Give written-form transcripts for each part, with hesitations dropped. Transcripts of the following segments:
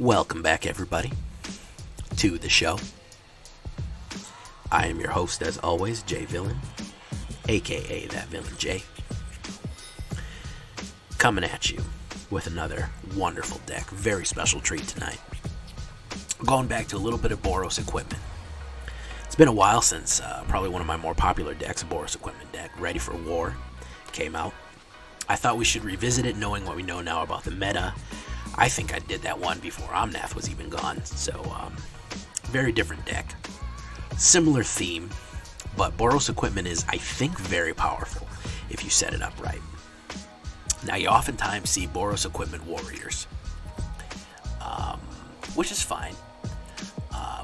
Welcome back, everybody, to the show. I am your host, as always, Jay Villain, aka That Villain Jay, coming at you with another wonderful deck. Very special treat tonight. Going back to a little bit of Boros equipment. It's been a while since probably one of my more popular decks, a Boros equipment deck, Ready for War, came out. I thought we should revisit it, knowing what we know now about the meta. I think I did that one before Omnath was even gone, so very different deck. Similar theme, but Boros equipment is, I think, very powerful if you set it up right. Now, you oftentimes see Boros equipment warriors, which is fine,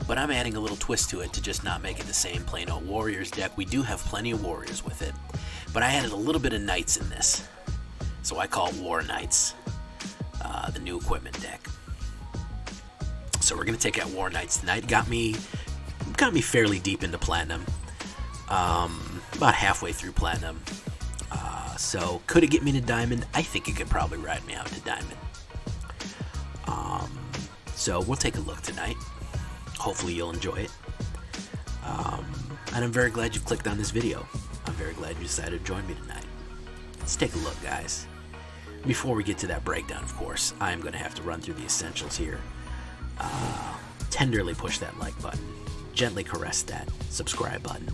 but I'm adding a little twist to it to just not make it the same plain old warriors deck. We do have plenty of warriors with it, but I added a little bit of knights in this, so I call it War Knights. The new equipment deck. So we're gonna take out War Knights tonight. Got me fairly deep into Platinum. About halfway through Platinum. So could it get me to Diamond? I think it could probably ride me out to Diamond. So we'll take a look tonight. Hopefully you'll enjoy it. And I'm very glad you've clicked on this video. I'm very glad you decided to join me tonight. Let's take a look, guys. Before we get to that breakdown, of course, I'm going to have to run through the essentials here. Tenderly push that like button. Gently caress that subscribe button.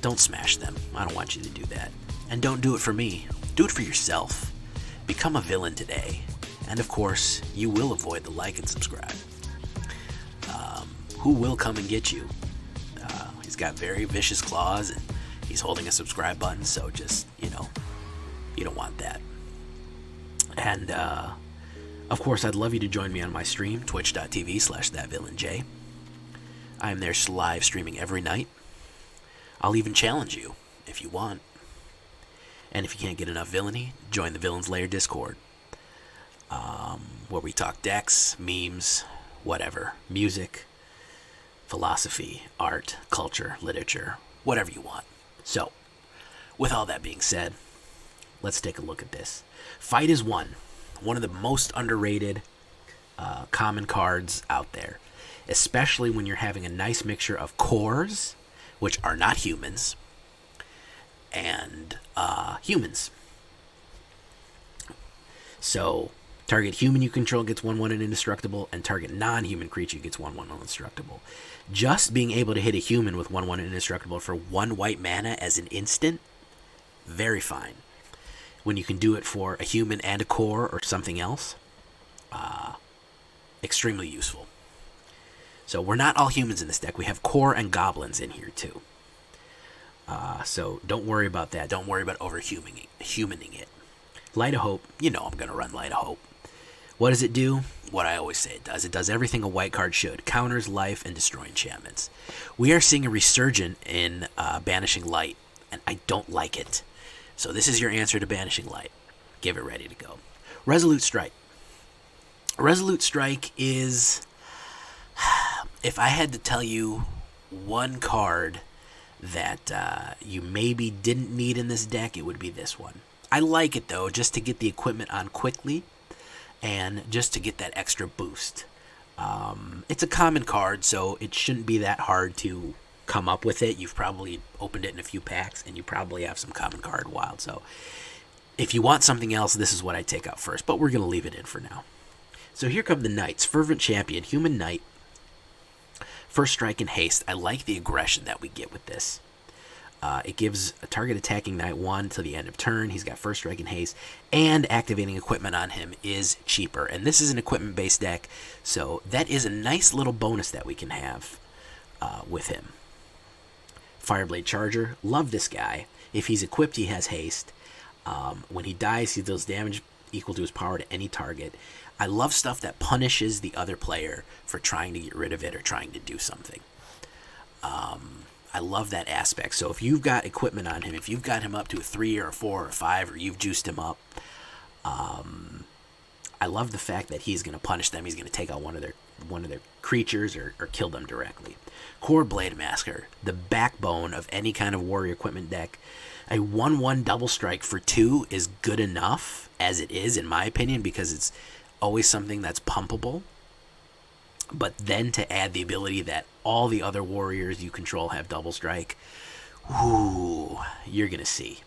Don't smash them. I don't want you to do that. And don't do it for me. Do it for yourself. Become a villain today. And of course, you will avoid the like and subscribe. Who will come and get you? He's got very vicious claws, and he's holding a subscribe button, so just, you don't want that. And, of course, I'd love you to join me on my stream, twitch.tv/thatvillainj. I am there live streaming every night. I'll even challenge you, if you want. And if you can't get enough villainy, join the Villains Lair Discord, where we talk decks, memes, whatever, music, philosophy, art, culture, literature, whatever you want. So, with all that being said, let's take a look at this. Fight is one of the most underrated common cards out there, especially when you're having a nice mixture of cores, which are not humans, and humans. So target human you control gets 1/1 and indestructible, and target non-human creature gets 1/1 and indestructible. Just being able to hit a human with 1/1 and indestructible for 1 white mana as an instant, very fine. When you can do it for a human and a core or something else, extremely useful. So we're not all humans in this deck. We have core and goblins in here too. So don't worry about that. Don't worry about humaning it. Light of Hope, I'm going to run Light of Hope. What does it do? What I always say it does. It does everything a white card should. Counters life and destroy enchantments. We are seeing a resurgence in Banishing Light, and I don't like it. So this is your answer to Banishing Light. Give it ready to go. Resolute Strike. Resolute Strike is, if I had to tell you one card that you maybe didn't need in this deck, it would be this one. I like it, though, just to get the equipment on quickly and just to get that extra boost. It's a common card, so it shouldn't be that hard to come up with it. You've probably opened it in a few packs, and you probably have some common card wild. So if you want something else, this is what I take out first, but we're going to leave it in for now. So here come the Knights. Fervent Champion, Human Knight. First strike and haste. I like the aggression that we get with this. It gives a target attacking knight 1 till the end of turn. He's got first strike and haste, and activating equipment on him is cheaper. And this is an equipment-based deck, so that is a nice little bonus that we can have with him. Fireblade Charger, love this guy. If he's equipped, he has haste. When he dies, he deals damage equal to his power to any target. I love stuff that punishes the other player for trying to get rid of it or trying to do something. I love that aspect. So if you've got equipment on him, if you've got him up to a 3 or a 4 or a 5, or you've juiced him up, I love the fact that he's going to punish them. He's going to take out one of their creatures or kill them directly. Kor Blademaster, the backbone of any kind of warrior equipment deck. A 1/1 double strike for 2 is good enough as it is, in my opinion, because it's always something that's pumpable. But then to add the ability that all the other warriors you control have double strike, ooh, you're going to see.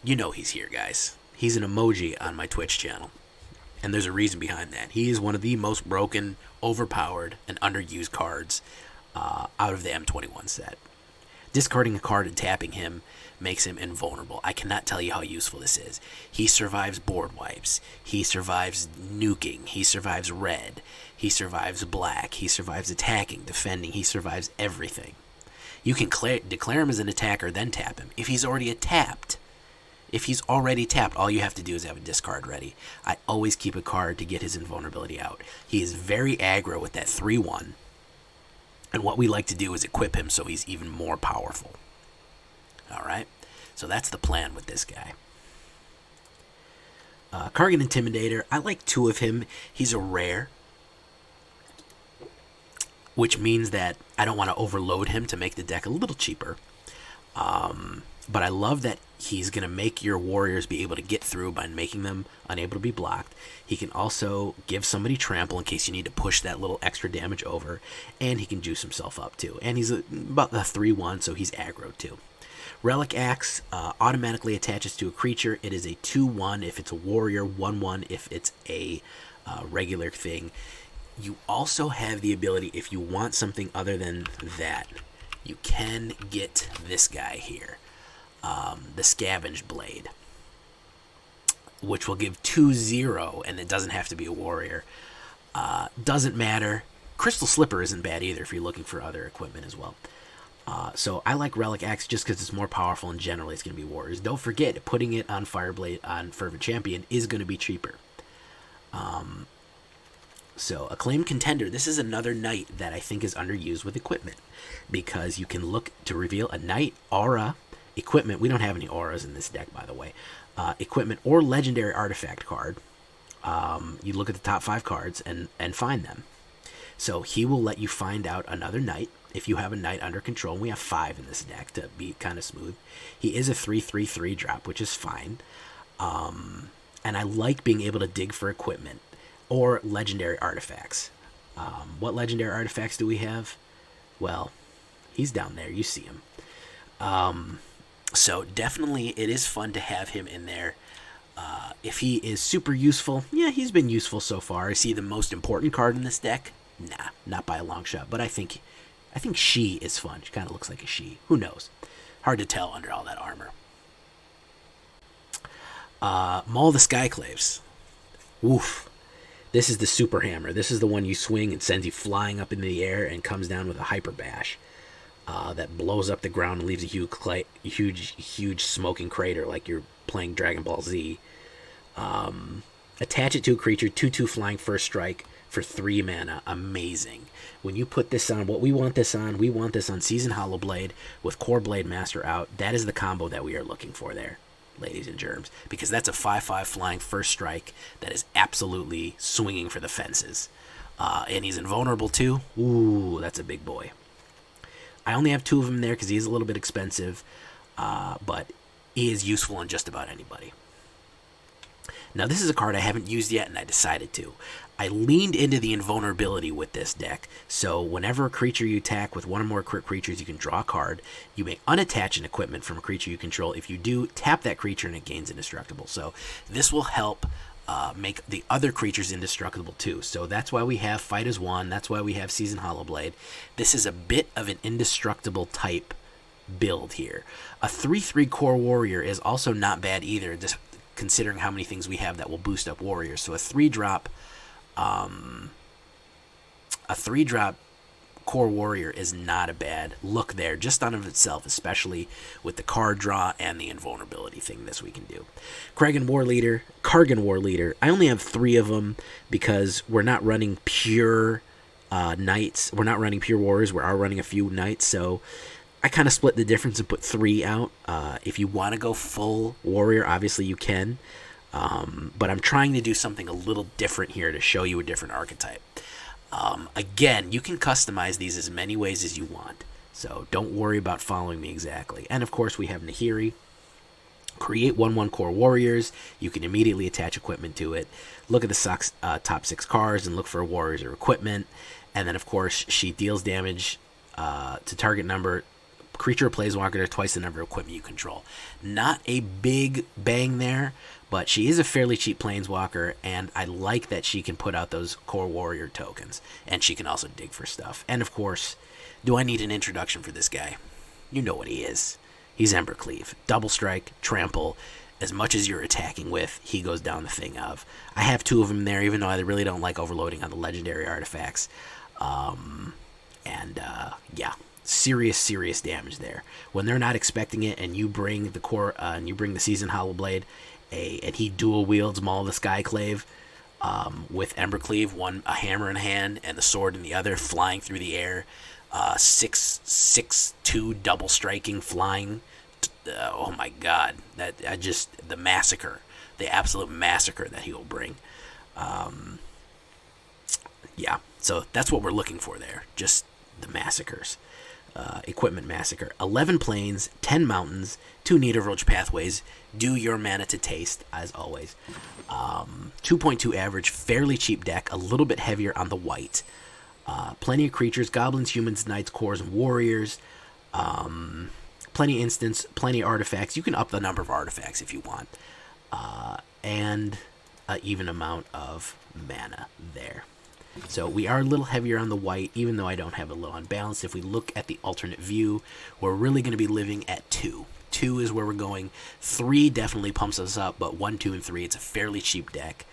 You know he's here, guys. He's an emoji on my Twitch channel. And there's a reason behind that. He is one of the most broken, overpowered, and underused cards out of the M21 set. Discarding a card and tapping him makes him invulnerable. I cannot tell you how useful this is. He survives board wipes. He survives nuking. He survives red. He survives black. He survives attacking, defending. He survives everything. You can declare him as an attacker, then tap him. If he's already tapped, all you have to do is have a discard ready. I always keep a card to get his invulnerability out. He is very aggro with that 3/1. And what we like to do is equip him so he's even more powerful. Alright? So that's the plan with this guy. Kargan Intimidator. I like 2 of him. He's a rare, which means that I don't want to overload him to make the deck a little cheaper. But I love that he's going to make your warriors be able to get through by making them unable to be blocked. He can also give somebody trample in case you need to push that little extra damage over. And he can juice himself up too. And he's about the 3/1, so he's aggro too. Relic Axe automatically attaches to a creature. It is a 2/1 if it's a warrior, 1/1 if it's a regular thing. You also have the ability, if you want something other than that, you can get this guy here. The Scavenged Blade, which will give 2/0, and it doesn't have to be a warrior. Doesn't matter. Crystal Slipper isn't bad either if you're looking for other equipment as well. So I like Relic Axe just because it's more powerful, and generally it's going to be warriors. Don't forget, putting it on Fireblade on Fervent Champion is going to be cheaper. So Acclaimed Contender, this is another knight that I think is underused with equipment, because you can look to reveal a knight, aura, equipment. We don't have any auras in this deck, by the way. Equipment or legendary artifact card. You look at the top 5 cards and find them. So he will let you find out another knight if you have a knight under control. We have 5 in this deck to be kind of smooth. He is a 3/3/3 drop, which is fine. And I like being able to dig for equipment or legendary artifacts. What legendary artifacts do we have? Well, he's down there. You see him. So definitely it is fun to have him in there. If he is super useful, yeah, he's been useful so far. Is he the most important card in this deck? Nah, not by a long shot. But I think she is fun. She kind of looks like a she. Who knows? Hard to tell under all that armor. Maul the Skyclaves. Woof. This is the super hammer. This is the one you swing and sends you flying up into the air and comes down with a hyper bash. That blows up the ground and leaves a huge smoking crater like you're playing Dragon Ball Z. Attach it to a creature, 2/2 flying first strike for 3 mana. Amazing. When you put this on, we want this on Seasoned Hallowblade with Kor Blademaster out. That is the combo that we are looking for there, ladies and germs, because that's a 5/5 flying first strike that is absolutely swinging for the fences. And he's invulnerable too. Ooh, that's a big boy. I only have 2 of them there because he is a little bit expensive, but he is useful on just about anybody. Now, this is a card I haven't used yet, and I decided to. I leaned into the invulnerability with this deck, so whenever a creature you attack with 1 or more crit creatures, you can draw a card. You may unattach an equipment from a creature you control. If you do, tap that creature and it gains indestructible. So this will help make the other creatures indestructible too. So that's why we have Fight as One. That's why we have Seasoned Hallowblade. This is a bit of an indestructible type build here. A 3/3 core warrior is also not bad either, just considering how many things we have that will boost up warriors. So a 3-drop core warrior is not a bad look there, just on of itself, especially with the card draw and the invulnerability thing this we can do. Kargan Warleader. I only have 3 of them because we're not running pure knights. We're not running pure warriors. We are running a few knights, so I kind of split the difference and put 3 out. If you want to go full warrior, obviously you can. But I'm trying to do something a little different here to show you a different archetype. Again, you can customize these as many ways as you want, so don't worry about following me exactly. And of course, we have Nahiri, Create 1/1 Kor Warriors. You can immediately attach equipment to it. Look at the top 6 cards and look for warriors or equipment. And then, of course, she deals damage to target number creature or planeswalker to twice the number of equipment you control. Not a big bang there, but she is a fairly cheap planeswalker, and I like that she can put out those Kor Warrior tokens. And she can also dig for stuff. And, of course, do I need an introduction for this guy? You know what he is. He's Embercleave. Double strike, trample. As much as you're attacking with, he goes down the thing of. I have 2 of them there, even though I really don't like overloading on the legendary artifacts. Yeah, serious damage there. When they're not expecting it, and you bring the core, and you bring the Seasoned Hallowblade, and he dual wields Maul the Skyclave, with Embercleave, a hammer in hand and the sword in the other, flying through the air, 6/2 double striking, flying. Oh my God! The massacre, the absolute massacre that he will bring. Yeah, so that's what we're looking for there. Just the massacres. Equipment massacre. 11 plains, 10 mountains, 2 Needleverge Pathways. Do your mana to taste, as always. 2.2 average, fairly cheap deck, a little bit heavier on the white. Plenty of creatures, goblins, humans, knights, cores, and warriors. Plenty instants, plenty artifacts. You can up the number of artifacts if you want. And an even amount of mana there. So we are a little heavier on the white, even though I don't have a little unbalanced. If we look at the alternate view, we're really going to be living at 2. 2 is where we're going. 3 definitely pumps us up, but 1, 2, and 3, it's a fairly cheap deck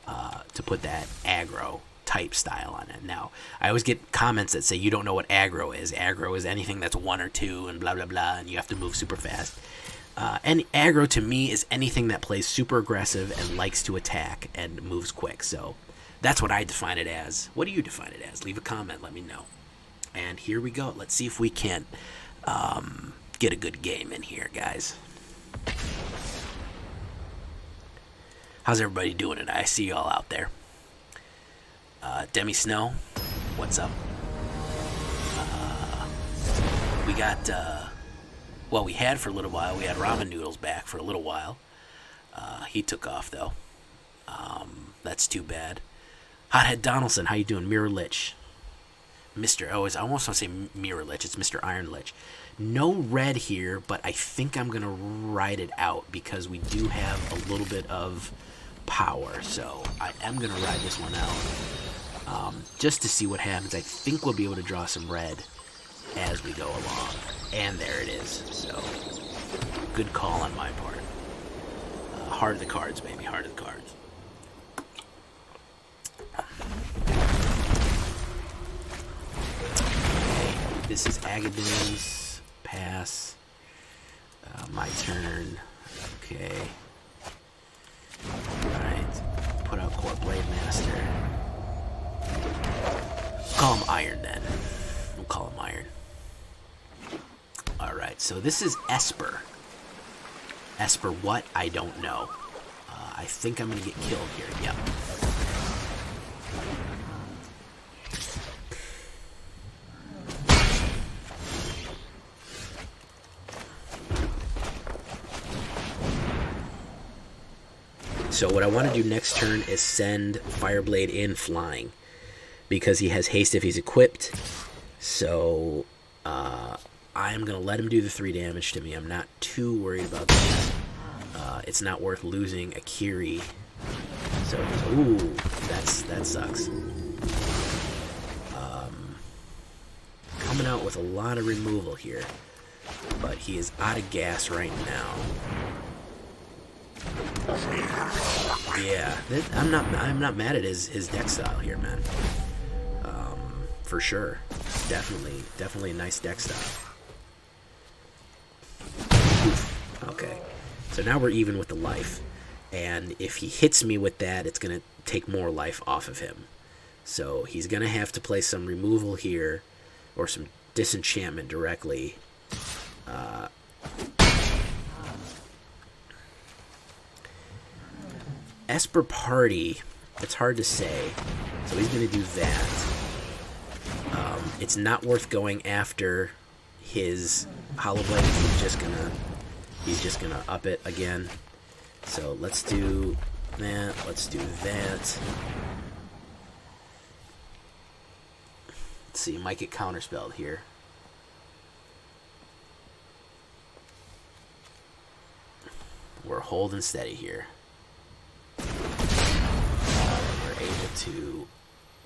to put that aggro type style on it. Now, I always get comments that say you don't know what aggro is. Aggro is anything that's 1 or 2 and blah, blah, blah, and you have to move super fast. And aggro to me is anything that plays super aggressive and likes to attack and moves quick. So that's what I define it as. What do you define it as? Leave a comment, let me know. And here we go. Let's see if we can get a good game in here, guys. How's everybody doing tonight? I see y'all out there. Demi Snow, what's up? We got, well, we had for a little while. We had Ramen Noodles back for a little while. He took off, though. That's too bad. Hothead Donaldson, how you doing? Mirror Lich. I almost want to say Mirror Lich. It's Mr. Iron Lich. No red here, but I think I'm going to ride it out because we do have a little bit of power. So I am going to ride this one out just to see what happens. I think we'll be able to draw some red as we go along. And there it is. So good call on my part. Heart of the cards, baby. Heart of the cards. This is Agadoon's pass. My turn. Okay. Alright. Put out Kor Blademaster. Call him Iron then. We'll call him Iron. Alright, so this is Esper. Esper what? I don't know. I think I'm going to get killed here. Yep. So what I want to do next turn is send Fireblade in flying, because he has haste if he's equipped. So I'm going to let him do the 3 damage to me. I'm not too worried about that. It's not worth losing Akiri. So, ooh, that sucks. Coming out with a lot of removal here, but he is out of gas right now. Yeah, I'm not mad at his deck style here, man. For sure, definitely a nice deck style. Okay, so now we're even with the life, and if he hits me with that, it's gonna take more life off of him. So he's gonna have to play some removal here, or some disenchantment directly. Esper Party, it's hard to say, so he's going to do that. It's not worth going after his Hallowblade. He's just going to he's just going to up it again. So let's do that. Let's do that. Let's see, might get counterspelled here. We're holding steady here. We're able to...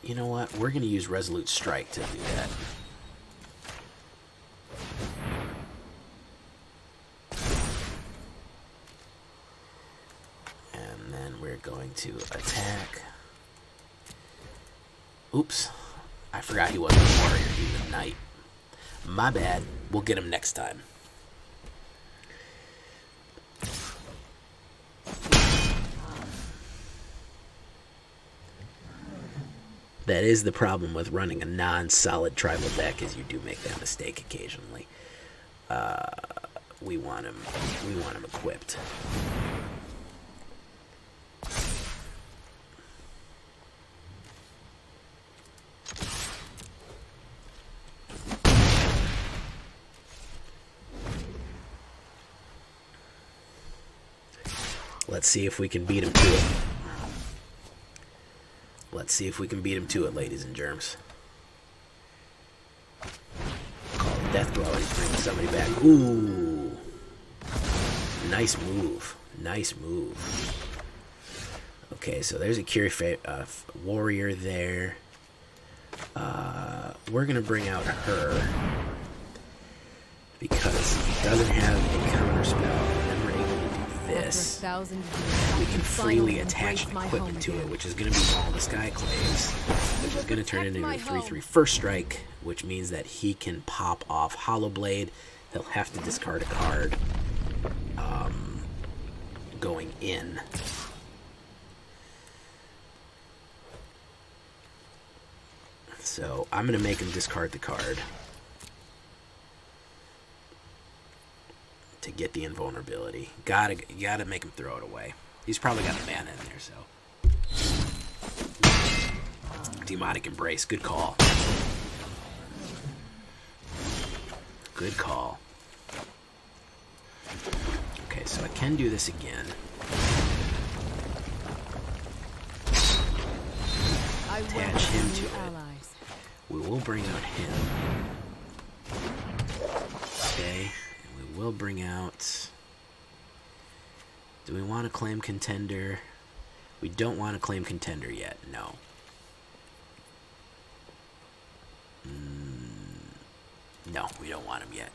You know what? We're going to use Resolute Strike to do that. And then we're going to attack. Oops. I forgot he wasn't a warrior, he was a knight. My bad. We'll get him next time. That is the problem with running a non-solid tribal deck, is you do make that mistake occasionally. We want him equipped. Let's see if we can beat him to it. Let's see if we can beat him to it, ladies and germs. Call it Death Blow and bring somebody back. Ooh. Nice move. Nice move. Okay, so there's a Akiri warrior there. We're going to bring out her because he doesn't have a counter spell. And we're able to do this. We can freely attach an equipment to it, which is going to be Maul the Skyclaves, which is going to turn into a 3/3 first strike, which means that he can pop off Hallowblade. He'll have to discard a card going in. So I'm going to make him discard the card to get the invulnerability. Gotta make him throw it away. He's probably got a mana in there, so. Demonic Embrace, good call. Good call. Okay, so I can do this again. Attach him to it. We will bring out him. Okay, and we will bring out... Do we want to claim Contender? We don't want to claim Contender yet, no. No, we don't want him yet.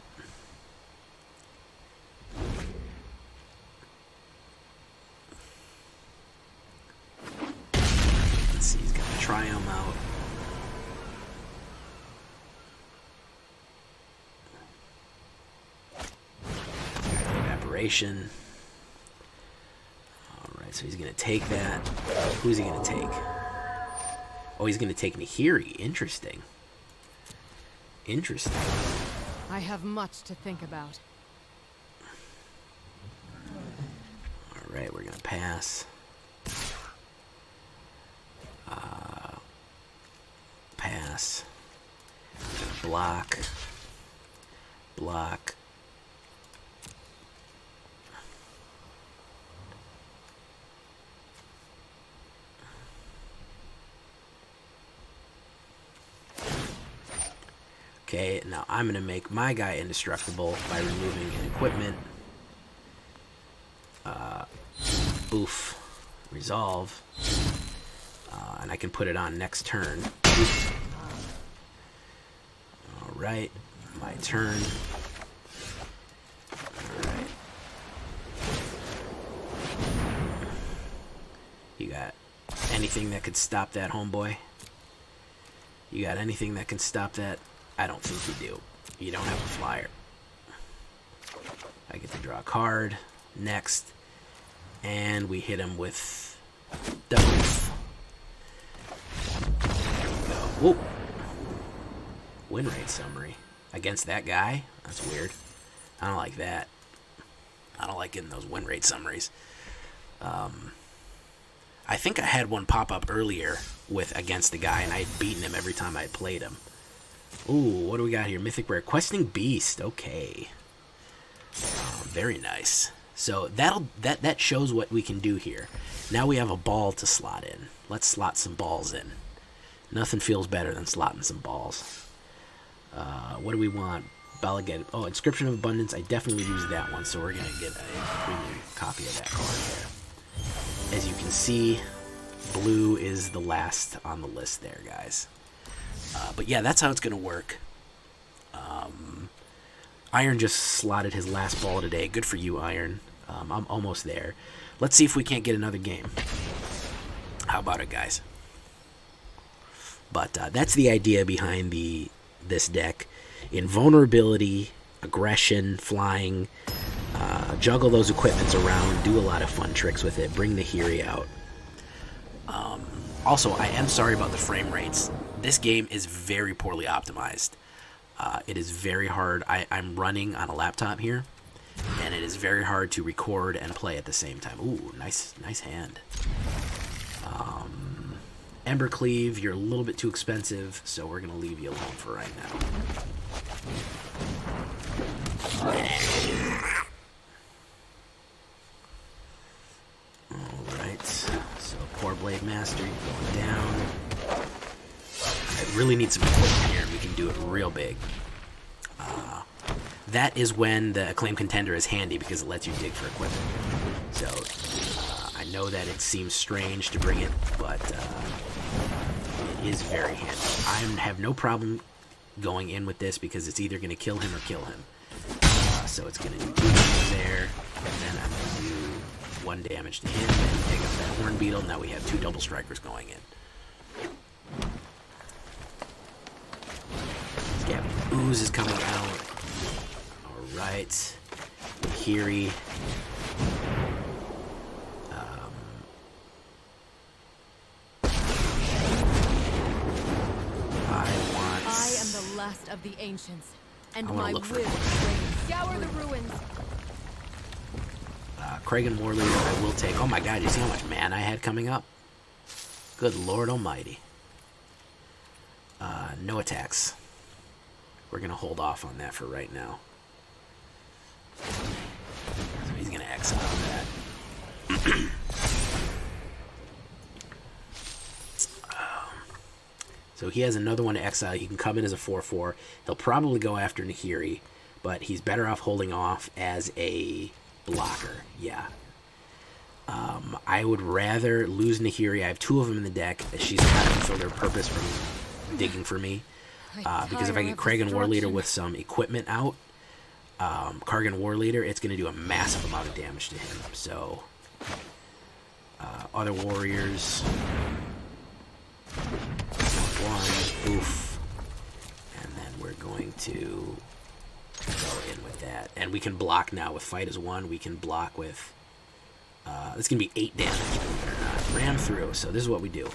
Let's see, he's going to try him out. Evaporation. Alright, so he's going to take that. Who's he going to take? Oh, he's going to take Nahiri. Interesting. Interesting. I have much to think about. Alright, we're going to pass. Pass. We're going to block. Block. Okay, now I'm going to make my guy indestructible by removing an equipment. Boof. Resolve. And I can put it on next turn. Alright, my turn. Alright. You got anything that could stop that, homeboy? You got anything that can stop that? I don't think you do. You don't have a flyer. I get to draw a card. Next. And we hit him with doubles. There we go. Whoa. Win rate summary. Against that guy? That's weird. I don't like that. I don't like getting those win rate summaries. I think I had one pop up earlier with against the guy, and I had beaten him every time I played him. Ooh, what do we got here? Mythic Rare. Questing Beast. Okay. Very nice. So that shows what we can do here. Now we have a ball to slot in. Let's slot some balls in. Nothing feels better than slotting some balls. What do we want? Balaget. Oh, Inscription of Abundance. I definitely use that one, so we're going to get a premium copy of that card there. As you can see, blue is the last on the list there, guys. But yeah, that's how it's going to work. Iron just slotted his last ball today. Good for you, Iron. I'm almost there. Let's see if we can't get another game. How about it, guys? But that's the idea behind this deck. Invulnerability, aggression, flying, juggle those equipments around, do a lot of fun tricks with it, bring the Nahiri out. Also, I am sorry about the frame rates. This game is very poorly optimized. It is very hard. I'm running on a laptop here, and it is very hard to record and play at the same time. Ooh, nice hand. Embercleave, you're a little bit too expensive, so we're going to leave you alone for right now. Alright, so Kor Blademaster, you're going down. I really need some equipment here, and we can do it real big. That is when the Acclaimed Contender is handy, because it lets you dig for equipment. So, I know that it seems strange to bring it, but it is very handy. I have no problem going in with this, because it's either going to kill him or kill him. So it's going to do 2 damage there, and then I'm going to do 1 damage to him, and take up that Horn Beetle. Now we have 2 double strikers going in. Scavenging Ooze is coming out. Alright. Nahiri. I am the last of the ancients, and my will scour the ruins. Kargan Warleader I will take. Oh my god, you see how much mana I had coming up? Good lord almighty. No attacks. We're going to hold off on that for right now. So he's going to exile that. So he has another one to exile. He can come in as a 4/4. He'll probably go after Nahiri, but he's better off holding off as a blocker. Yeah. I would rather lose Nahiri. I have 2 of them in the deck. She's kind of fulfilled her purpose from digging for me. Because if I get Kargan Warleader with some equipment out, Kargan Warleader, it's going to do a massive amount of damage to him. So, other warriors. 1, oof. And then we're going to go in with that. And we can block now with Fight as 1. We can block with... it's going to be 8 damage, believe it or not. Ram through. So this is what we do.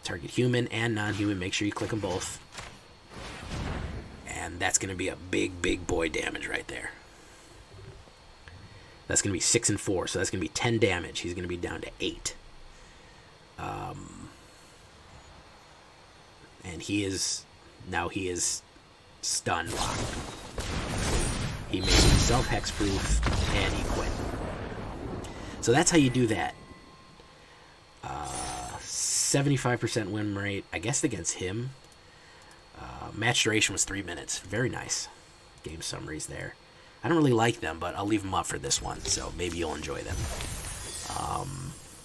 Target human and non-human. Make sure you click them both. And that's going to be a big, big boy damage right there. That's going to be 6 and 4. So that's going to be 10 damage. He's going to be down to 8. And he is stun locked. He made himself hexproof, and he quit. So that's how you do that. 75% win rate, I guess, against him. Match duration was 3 minutes. Very nice. Game summaries there. I don't really like them, but I'll leave them up for this one, so maybe you'll enjoy them.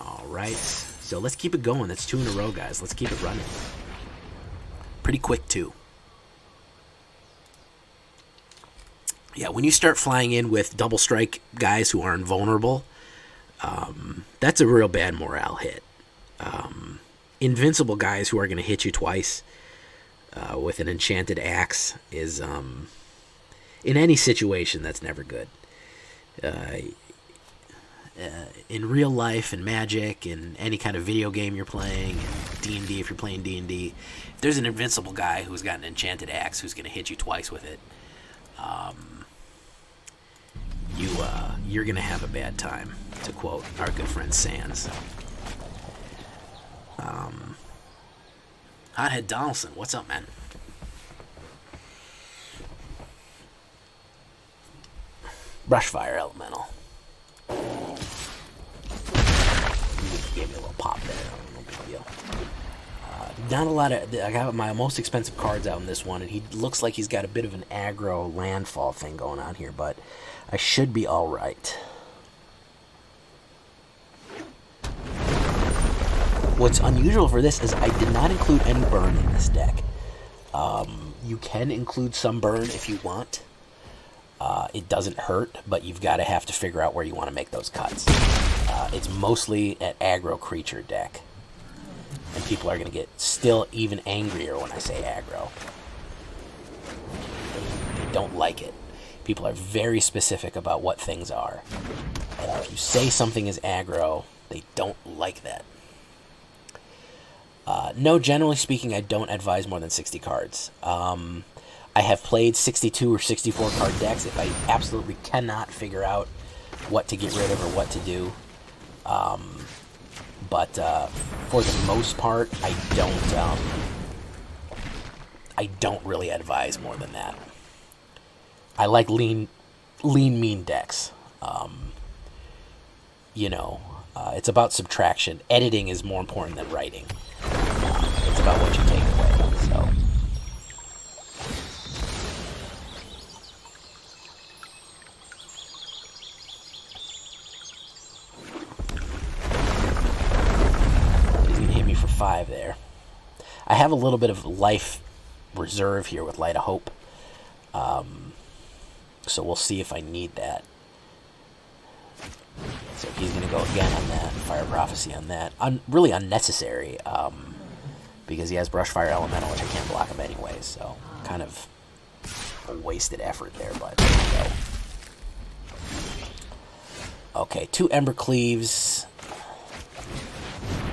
Alright, so let's keep it going. That's 2 in a row, guys. Let's keep it running. Pretty quick, too. Yeah, when you start flying in with double strike guys who are invulnerable, that's a real bad morale hit. Invincible guys who are going to hit you twice with an enchanted axe is, in any situation, that's never good. In real life, in Magic, in any kind of video game you're playing, in D&D, if you're playing D&D, if there's an invincible guy who's got an enchanted axe who's going to hit you twice with it, you're going to have a bad time, to quote our good friend Sans. Hothead Donaldson, what's up, man? Brushfire Elemental. Gave me a little pop there. No big deal. Not a lot of... I got my most expensive cards out in this one, and he looks like he's got a bit of an aggro landfall thing going on here, but I should be alright. What's unusual for this is I did not include any burn in this deck. You can include some burn if you want. It doesn't hurt, but you've got to have to figure out where you want to make those cuts. It's mostly an aggro creature deck. And people are going to get still even angrier when I say aggro. They don't like it. People are very specific about what things are. And if you say something is aggro, they don't like that. No, generally speaking, I don't advise more than 60 cards. I have played 62 or 64 card decks if I absolutely cannot figure out what to get rid of or what to do. But for the most part, I don't really advise more than that. I like lean, mean decks. It's about subtraction. Editing is more important than writing. It's about what you take away. So. He's gonna hit me for 5 there. I have a little bit of life reserve here with Light of Hope. So we'll see if I need that. So he's going to go again on that. Fire Prophecy on that. Really unnecessary. Because he has Brushfire Elemental, which I can't block him anyways. So kind of a wasted effort there. But there we go. Okay, 2 Embercleaves.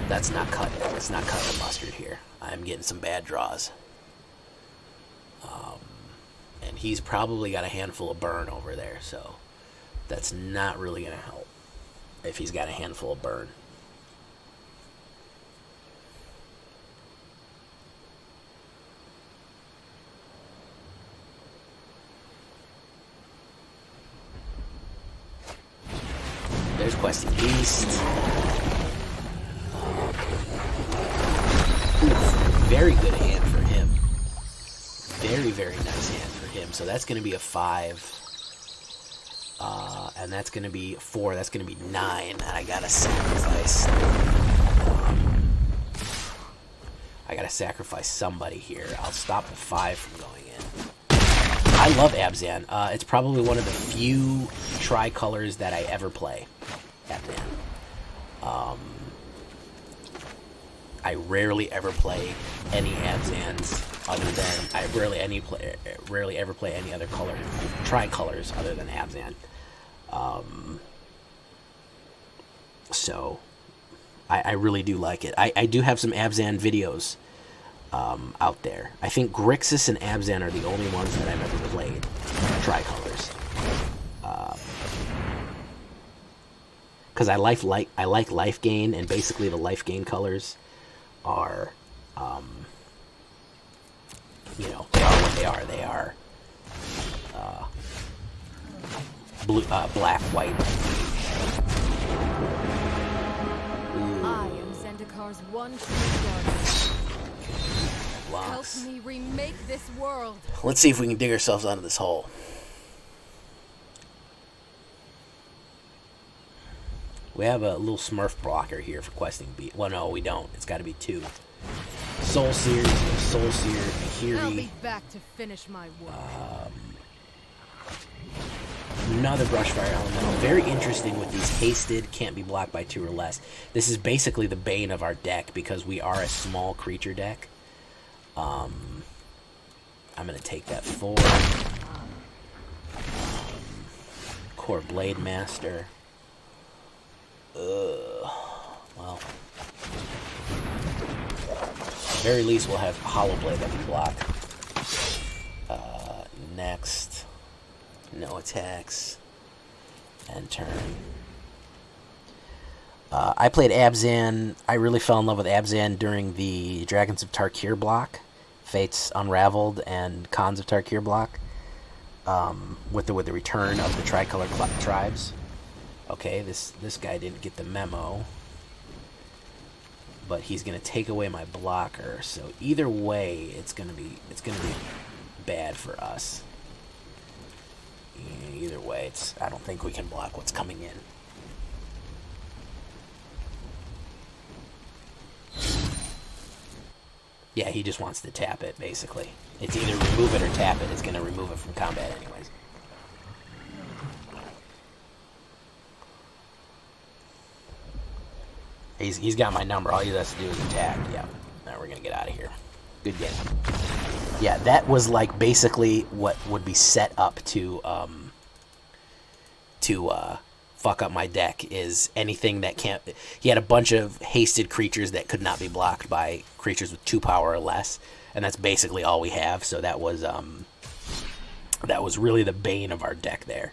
That's not cutting it. It's not cutting the mustard here. I'm getting some bad draws. And he's probably got a handful of burn over there, so that's not really going to help if he's got a handful of burn. There's Questing Beast. Very good hand for him. Very, very nice hand for him. So that's going to be a 5. And that's going to be 4. That's going to be 9. And I got to sacrifice. I got to sacrifice somebody here. I'll stop the 5 from going in. I love Abzan. It's probably one of the few tricolors that I ever play. Abzan. I rarely ever play any Abzans other than I rarely ever play any other color tricolors other than Abzan. So I really do like it. I do have some Abzan videos out there. I think Grixis and Abzan are the only ones that I've ever played tricolors. Because I like life gain, and basically the life gain colors are, they are what they are. They are blue, black, white. Ooh. I am Zendikar's one true guardian. Help me remake this world. Let's see if we can dig ourselves out of this hole. We have a little Smurf blocker here for questing beat. Well, no, we don't. It's got to be 2. Soul Seer, Nahiri. I'll be back to finish my work. Another Brushfire Elemental. Very interesting with these hasted, can't be blocked by 2 or less. This is basically the bane of our deck because we are a small creature deck. I'm going to take that 4. Kor Blademaster. Well, at the very least, we'll have Hallowblade that can block. Next, no attacks, and turn. I played Abzan. I really fell in love with Abzan during the Dragons of Tarkir block, Fates Unraveled, and Khans of Tarkir block. with the return of the tricolor tribes. Okay, this guy didn't get the memo, but he's gonna take away my blocker. So either way, it's gonna be bad for us. Either way, I don't think we can block what's coming in. Yeah, he just wants to tap it, basically. It's either remove it or tap it. It's going to remove it from combat anyways. He's got my number. All he has to do is attack. Yeah. Now we're going to get out of here. Good game. Yeah, that was like basically what would be set up to fuck up my deck, is anything that can't... He had a bunch of hasted creatures that could not be blocked by creatures with 2 power or less, and that's basically all we have. So that was really the bane of our deck there.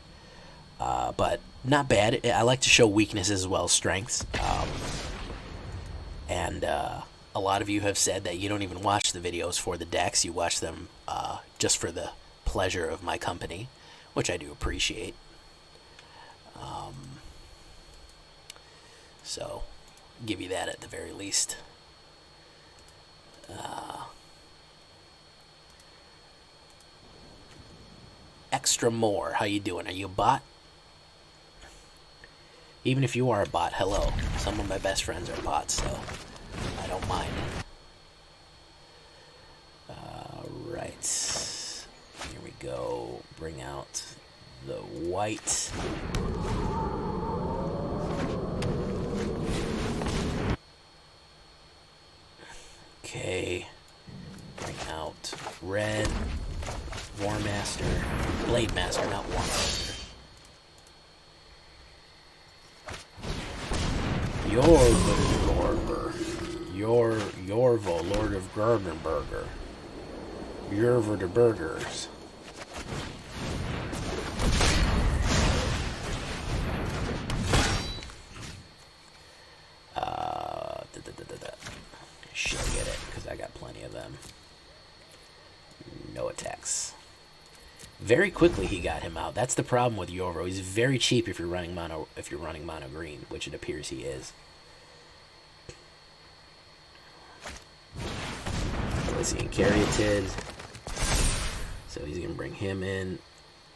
But not bad. I like to show weaknesses as well as strengths. And a lot of you have said that you don't even watch the videos for the decks. You watch them just for the pleasure of my company, which I do appreciate. So, give you that at the very least. Extra more, how you doing? Are you a bot? Even if you are a bot, hello. Some of my best friends are bots, so I don't mind. Right. Here we go. Bring out the white. Okay. Bring out red. Warmaster. Blademaster, not Warmaster. Yorvo, Lord of Gardenberger. Yerver the Burgers. Should get it, because I got plenty of them. No attacks. Very quickly he got him out. That's the problem with Yorvo. He's very cheap if you're running mono green, which it appears he is. Let's see, Caryatid. So he's gonna bring him in.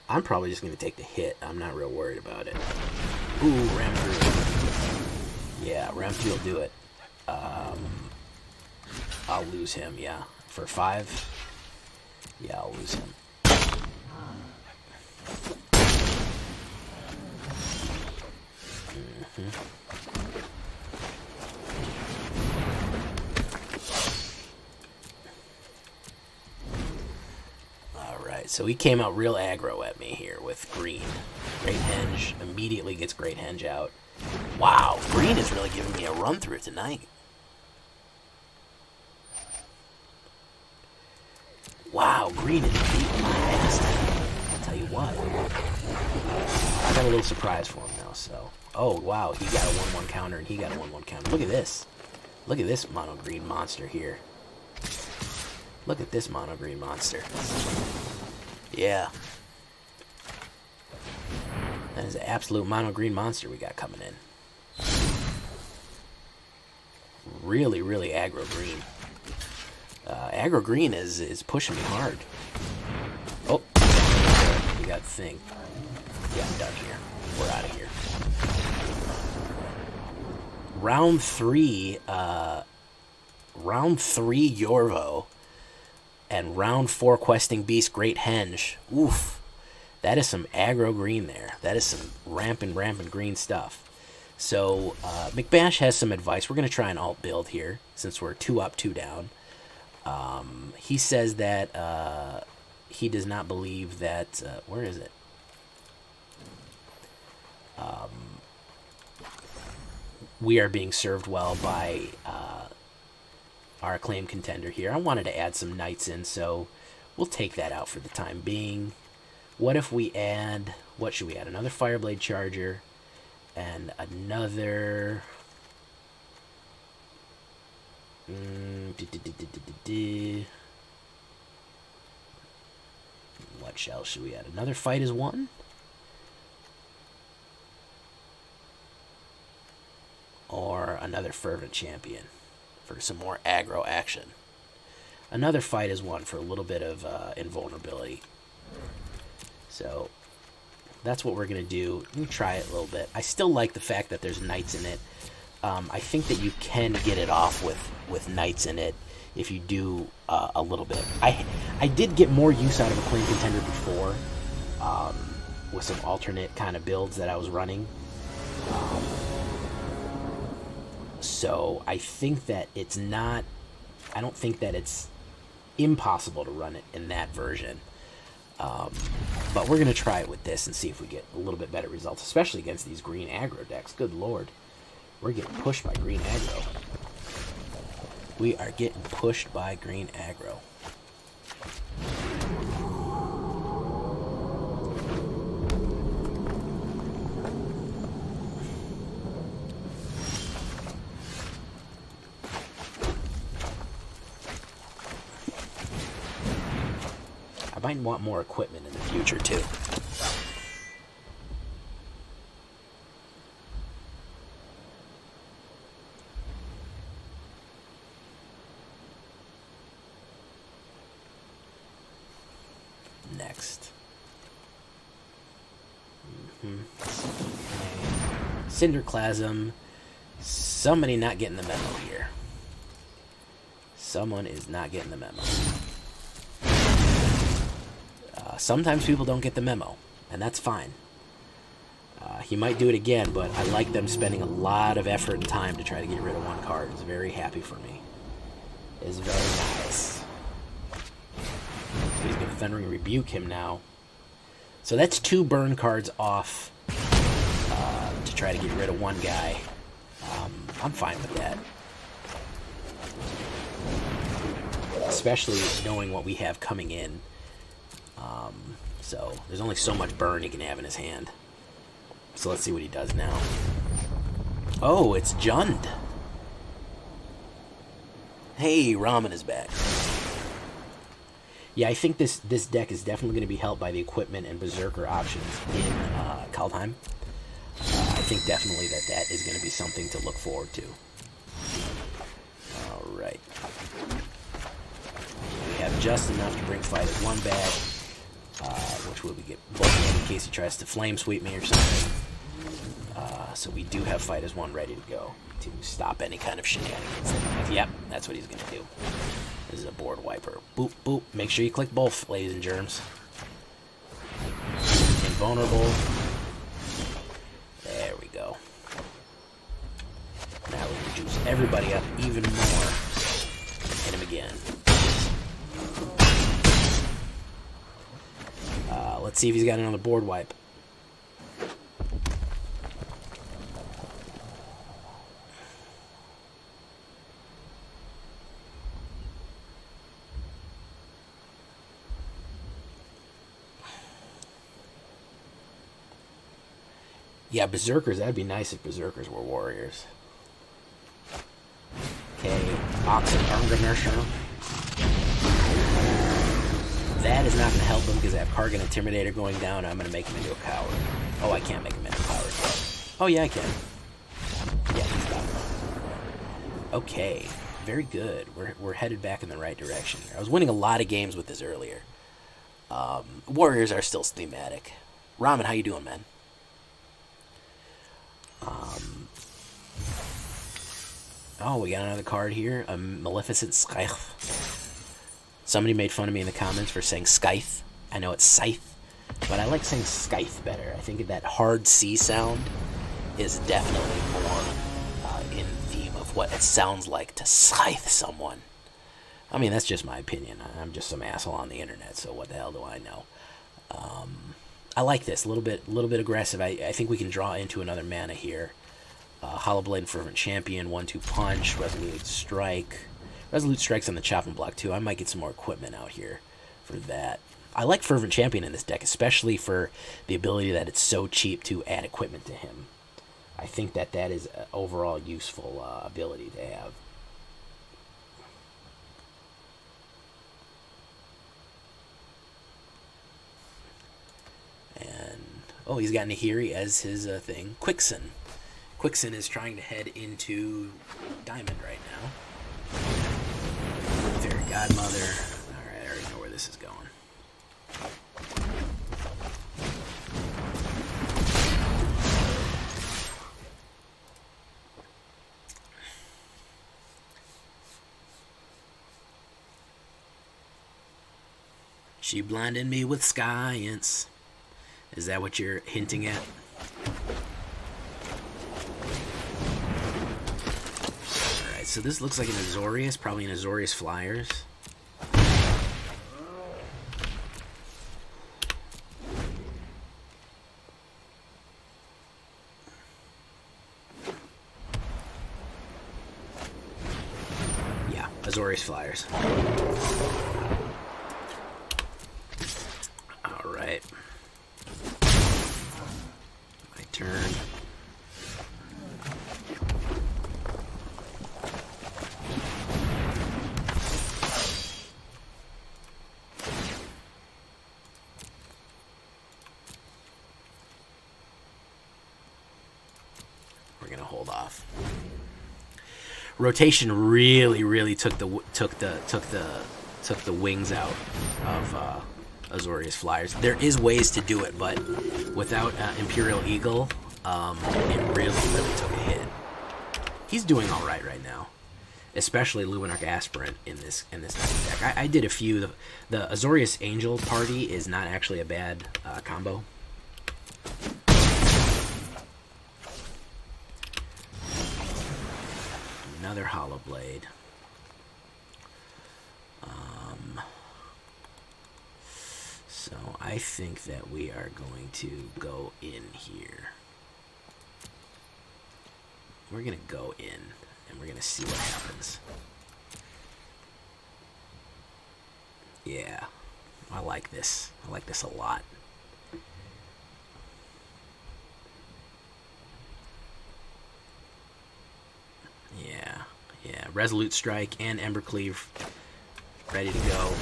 I'm probably just gonna take the hit. I'm not real worried about it. Ooh, Ramfru. Yeah, Ramfru will do it. I'll lose him, yeah. For 5. Yeah, I'll lose him. Alright, so he came out real aggro at me here with green. Great Henge. Immediately gets Great Henge out. Wow, green is really giving me a run through tonight. Wow, green is beating my ass. I'll tell you what. I got a little surprise for him now, so... Oh, wow, he got a 1-1 counter, and he got a 1-1 counter. Look at this. Look at this mono-green monster here. Look at this mono-green monster. Yeah. That is an absolute mono-green monster we got coming in. Really, really aggro green. Aggro green is pushing me hard. Oh, we got the thing. Yeah, I'm done here. We're out of here. Round 3 Yorvo, and round 4 Questing Beast Great Henge. Oof, that is some aggro green there. That is some rampant green stuff. So McBash has some advice. We're going to try an alt build here since we're 2 up, 2 down. He says that he does not believe that... where is it? We are being served well by our acclaimed contender here. I wanted to add some knights in, so we'll take that out for the time being. What if we add... What should we add? Another Fireblade Charger and another... What else should we add? Another fight is one? Or another Fervent Champion for some more aggro action. Another fight is one for a little bit of invulnerability. So that's what we're going to do. Let me try it a little bit. I still like the fact that there's knights in it. I think that you can get it off with knights in it if you do a little bit. I did get more use out of a Clean Contender before with some alternate kind of builds that I was running. So I think that it's not... I don't think that it's impossible to run it in that version. But we're going to try it with this and see if we get a little bit better results, especially against these green aggro decks. Good lord. We're getting pushed by green aggro. We are getting pushed by green aggro. I might want more equipment in the future, too. Next. Cinderclasm. Somebody not getting the memo here. Someone is not getting the memo. Sometimes people don't get the memo, and that's fine. He might do it again, but I like them spending a lot of effort and time to try to get rid of one card. It's very happy for me. It's very nice. So he's going to Thundering Rebuke him now. So that's 2 burn cards off to try to get rid of one guy. I'm fine with that. Especially knowing what we have coming in. So there's only so much burn he can have in his hand. So let's see what he does now. Oh, it's Jund. Hey, Ramen is back. Yeah, I think this deck is definitely going to be helped by the equipment and Berserker options in Kaldheim. I think definitely that is going to be something to look forward to. Alright. We have just enough to bring Fight as 1 back. Which will we get both in case he tries to flame sweep me or something. So we do have Fight as 1 ready to go to stop any kind of shenanigans. Yep, that's what he's going to do. This is a board wiper. Boop, boop. Make sure you click both, ladies and germs. Invulnerable. There we go. Now we can juice everybody up even more. Hit him again. Let's see if he's got another board wipe. Yeah, Berserkers, that'd be nice if Berserkers were warriors. Okay, Oxen Armgrenershur. That is not going to help him because I have Kargan Intimidator going down. I'm going to make him into a coward. Oh, I can't make him into a coward. Oh, yeah, I can. Yeah, he's done. Okay, very good. We're headed back in the right direction. I was winning a lot of games with this earlier. Warriors are still thematic. Ramen, how you doing, man? Oh, we got another card here. A Maleficent Scythe. Somebody made fun of me in the comments for saying Scythe. I know it's Scythe, but I like saying Scythe better. I think that hard C sound is definitely more in theme of what it sounds like to scythe someone. I mean, that's just my opinion. I'm just some asshole on the internet, so what the hell do I know? I like this. A little bit aggressive. I think we can draw into another mana here. Hallowblade and Fervent Champion, 1-2 punch, Resolute Strike. Resolute Strike's on the chopping block, too. I might get some more equipment out here for that. I like Fervent Champion in this deck, especially for the ability that it's so cheap to add equipment to him. I think that is an overall useful ability to have. Oh, he's got Nahiri as his thing. Quixen. Quixen is trying to head into Diamond right now. Fairy Godmother. Alright, I already know where this is going. She blinded me with science. Is that what you're hinting at? Alright, so this looks like an Azorius, probably an Azorius Flyers. Yeah, Azorius Flyers. Alright. My turn. We're gonna hold off. Rotation really took the wings out of Azorius Flyers. There is ways to do it, but without Imperial Eagle, it really took a hit. He's doing all right now, especially Luminarch Aspirant in this deck. I did a few. The Azorius Angel party is not actually a bad combo. Another Hallowblade. So I think that we are going to go in here. We're going to go in, and we're going to see what happens. Yeah, I like this. I like this a lot. Yeah. Resolute Strike and Embercleave ready to go.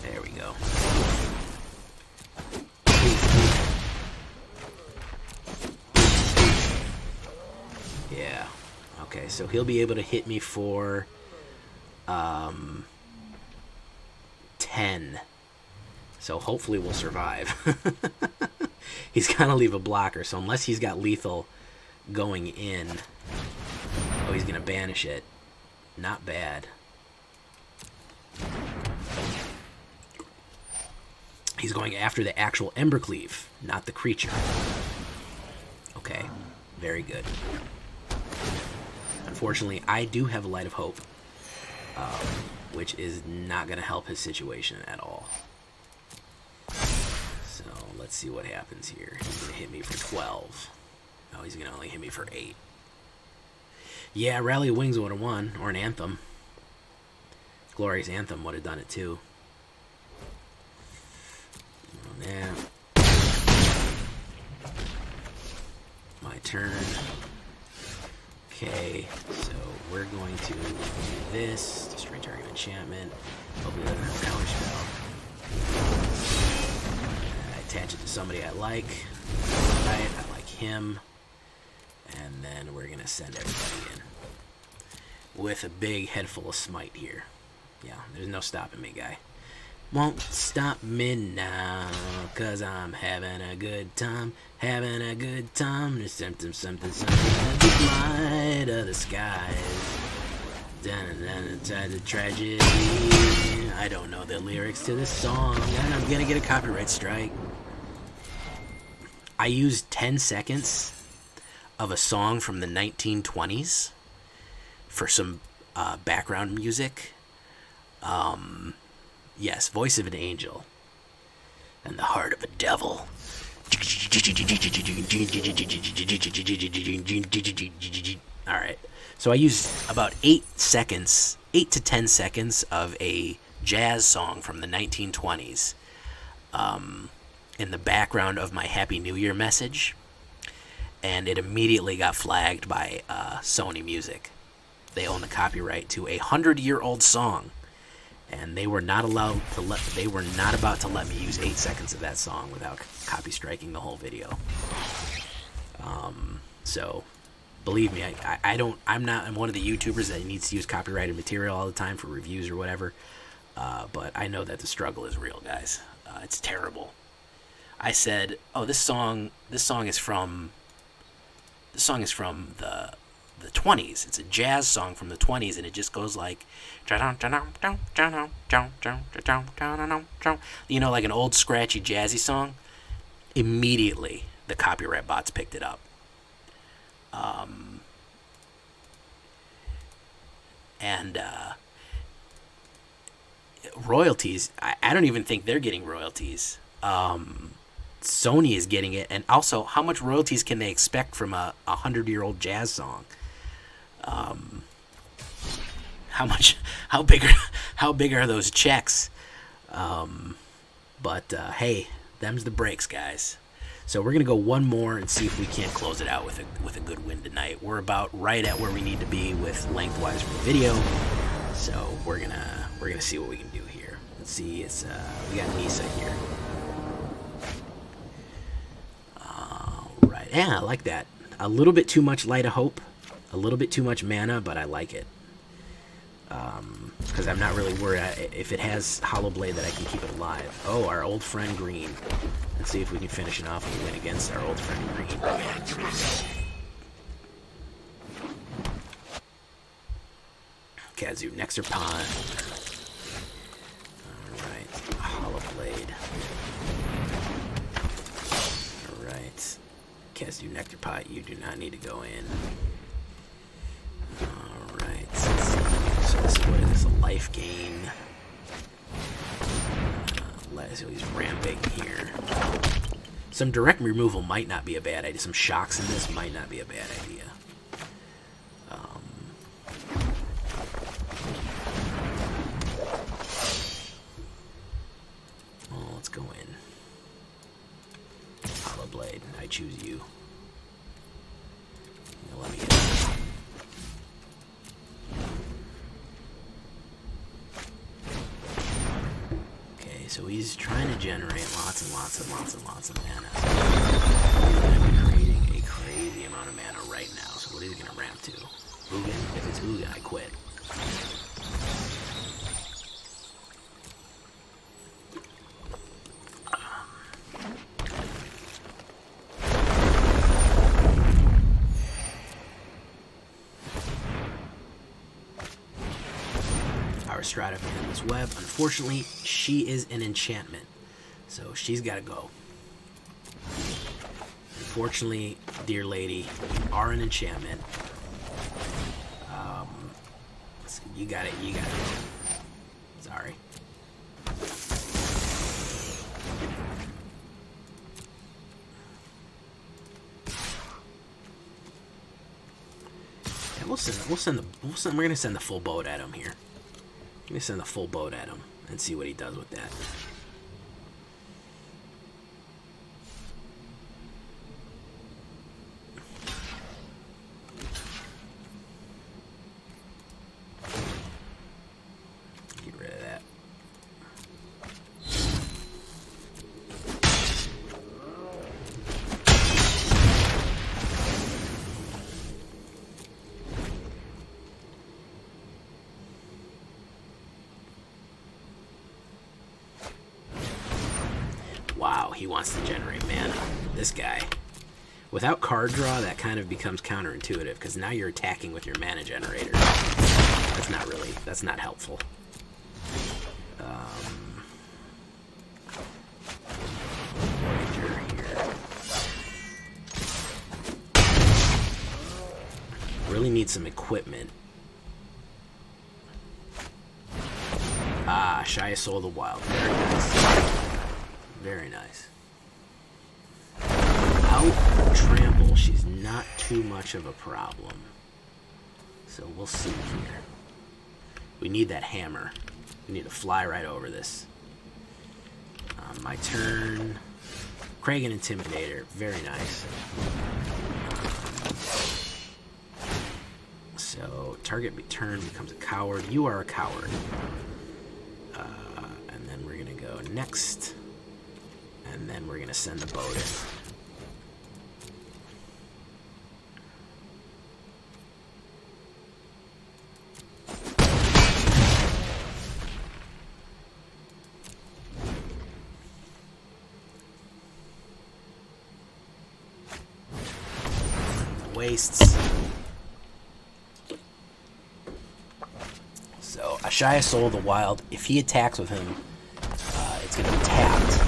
There we go. Yeah. Okay, so he'll be able to hit me for 10. So hopefully we'll survive. He's got to leave a blocker, so unless he's got lethal going in... Oh, he's going to banish it. Not bad. He's going after the actual Embercleave, not the creature. Okay, very good. Unfortunately, I do have a Light of Hope, which is not going to help his situation at all. So, let's see what happens here. He's going to hit me for 12. Oh, he's going to only hit me for 8. Yeah, Rally of Wings would have won, or an Anthem. Glorious Anthem would have done it too. Yeah. My turn. Okay, so we're going to do this. Destroy target enchantment. Hopefully it doesn't have a counter spell. I attach it to somebody I like. Right, I like him. And then we're going to send everybody in. With a big head full of smite here. Yeah, there's no stopping me, guy. Won't stop me now, 'cause I'm having a good time. Having a good time. There's something at the light of the skies. Inside the tragedy. I don't know the lyrics to this song, and I'm gonna get a copyright strike. I used 10 seconds of a song from the 1920s for some background music. Yes, Voice of an Angel and the Heart of a Devil. Alright, so I used about 8 to 10 seconds of a jazz song from the 1920s in the background of my Happy New Year message, and it immediately got flagged by Sony Music. They own the copyright to a 100-year-old song, and they were not allowed to they were not about to let me use 8 seconds of that song without copy striking the whole video. So believe me, I'm one of the YouTubers that needs to use copyrighted material all the time for reviews or whatever. But I know that the struggle is real, guys. It's terrible. I said, "Oh, this song is from the 20s. It's a jazz song from the 20s, and it just goes like, you know, like an old scratchy jazzy song." Immediately, the copyright bots picked it up. Royalties, I don't even think they're getting royalties. Sony is getting it, and also, how much royalties can they expect from a 100-year-old jazz song? How big are those checks? But hey, them's the breaks, guys. So we're gonna go one more and see if we can't close it out with a good win tonight. We're about right at where we need to be with lengthwise for the video. So we're gonna see what we can do here. Let's see. We got Nisa here. Right. Yeah, I like that. A little bit too much Light of Hope, a little bit too much mana, but I like it. Because I'm not really worried if it has Hallowblade that I can keep it alive. Oh, our old friend Green. Let's see if we can finish it off and win against our old friend Green. Kazu, Nexerpon. Alright, Hallowblade. Alright. Kazu, Nectarpot, you do not need to go in. Alright, so this is what it is, a life gain. So he's ramping here. Some direct removal might not be a bad idea. Some shocks in this might not be a bad idea. Oh, let's go in. Hallowblade, I choose you. Now let me get it. So he's trying to generate lots and lots and lots and lots of mana. He's going to be creating a crazy amount of mana right now. So what is he going to ramp to? Hugin? If it's Hugin, I quit. Strata in this web. Unfortunately, she is an enchantment, so she's got to go. Unfortunately, dear lady, you are an enchantment. So you got it. You got it. Sorry. Yeah, we're gonna send the full boat at him here. Let me send the full boat at him and see what he does with that. Get rid of that. Wow, he wants to generate mana. This guy. Without card draw, that kind of becomes counterintuitive, because now you're attacking with your mana generator. That's not helpful. Voyager here. Really need some equipment. Ah, Shy Soul of the Wild. Very nice. Very nice. Out trample, she's not too much of a problem. So we'll see here. We need that hammer. We need to fly right over this. My turn. Kargan Intimidator. Very nice. So target turn becomes a coward. You are a coward. next. And then we're going to send the boat in. Wastes. So, Ashaya Soul of the Wild, if he attacks with him, it's going to be tapped.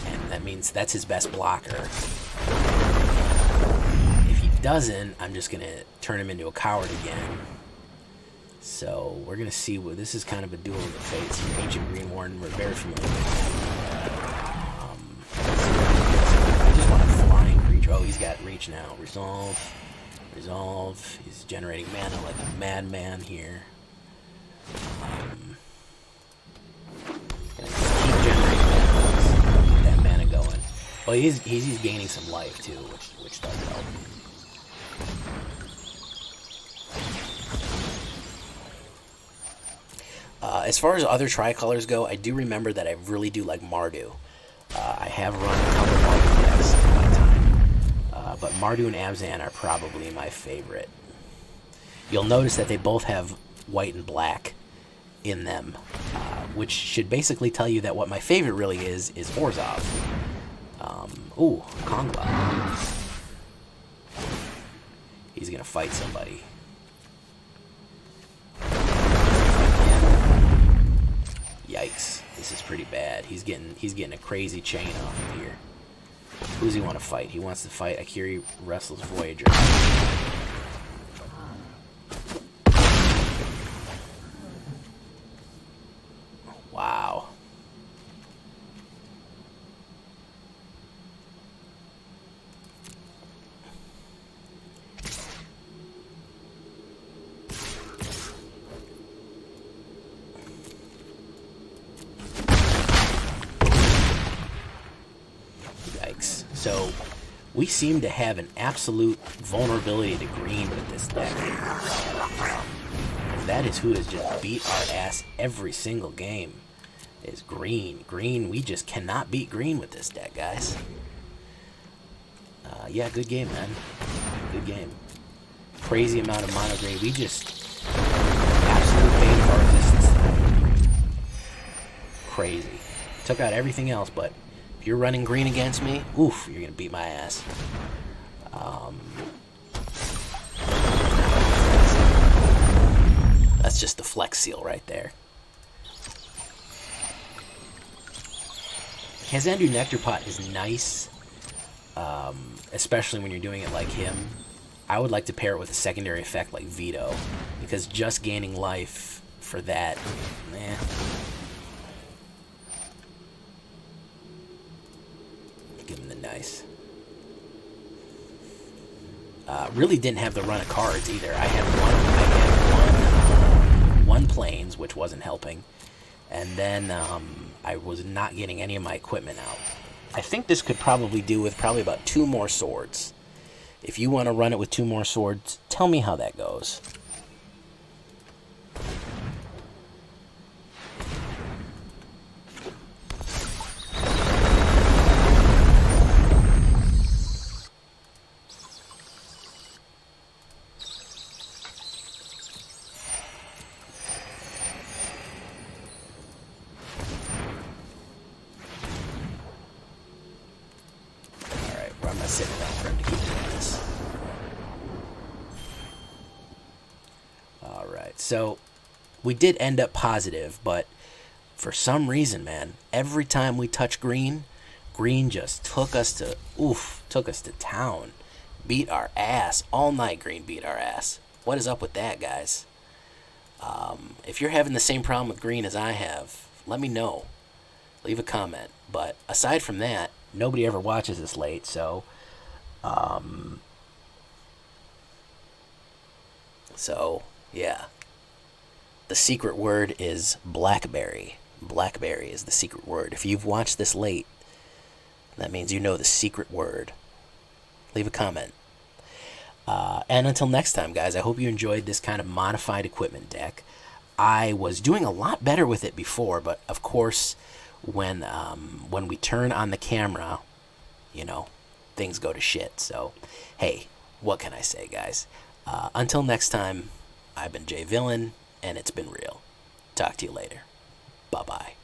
And that means that's his best blocker. If he doesn't, I'm just going to turn him into a coward again. So, we're going to see what this is kind of a duel of the fates. Ancient Green Warden, we're very familiar with. Oh, he's got reach now. Resolve. Resolve. He's generating mana like a madman here. Keep generating mana. Keep that mana going. Well, he's gaining some life too, which does help. As far as other tricolors go, I do remember that I really do like Mardu. I have run a couple Mardu decks in my time. But Mardu and Abzan are probably my favorite. You'll notice that they both have white and black in them, which should basically tell you that what my favorite really is Orzhov. Ooh, Kongla. He's gonna fight somebody. Yikes, this is pretty bad. He's getting a crazy chain off of here. Who's he want to fight? He wants to fight Akiri Restless Voyager. Wow. So, we seem to have an absolute vulnerability to green with this deck. That is who has just beat our ass every single game, is green. Green, we just cannot beat green with this deck, guys. Yeah, good game, man. Good game. Crazy amount of mono green. We just absolute bane of our existence. Crazy. Took out everything else, but if you're running green against me, oof, you're going to beat my ass. That's just the Flex Seal right there. Kazandu Nectar Pot is nice, especially when you're doing it like him. I would like to pair it with a secondary effect like Veto, because just gaining life for that, eh. Give him the nice. Really didn't have the run of cards either. I had one planes, which wasn't helping, and then I was not getting any of my equipment out. I think this could probably do with about 2 more swords. If you want to run it with 2 more swords, tell me how that goes. So, we did end up positive, but for some reason, man, every time we touch green, green just took us to town. Beat our ass. All night green beat our ass. What is up with that, guys? If you're having the same problem with green as I have, let me know. Leave a comment. But aside from that, nobody ever watches this late, so... yeah. The secret word is blackberry. Blackberry is the secret word. If you've watched this late, that means you know the secret word. Leave a comment. And until next time, guys, I hope you enjoyed this kind of modified equipment deck. I was doing a lot better with it before, but of course, when we turn on the camera, you know, things go to shit. So, hey, what can I say, guys? Until next time, I've been Jay Villain, and it's been real. Talk to you later. Bye-bye.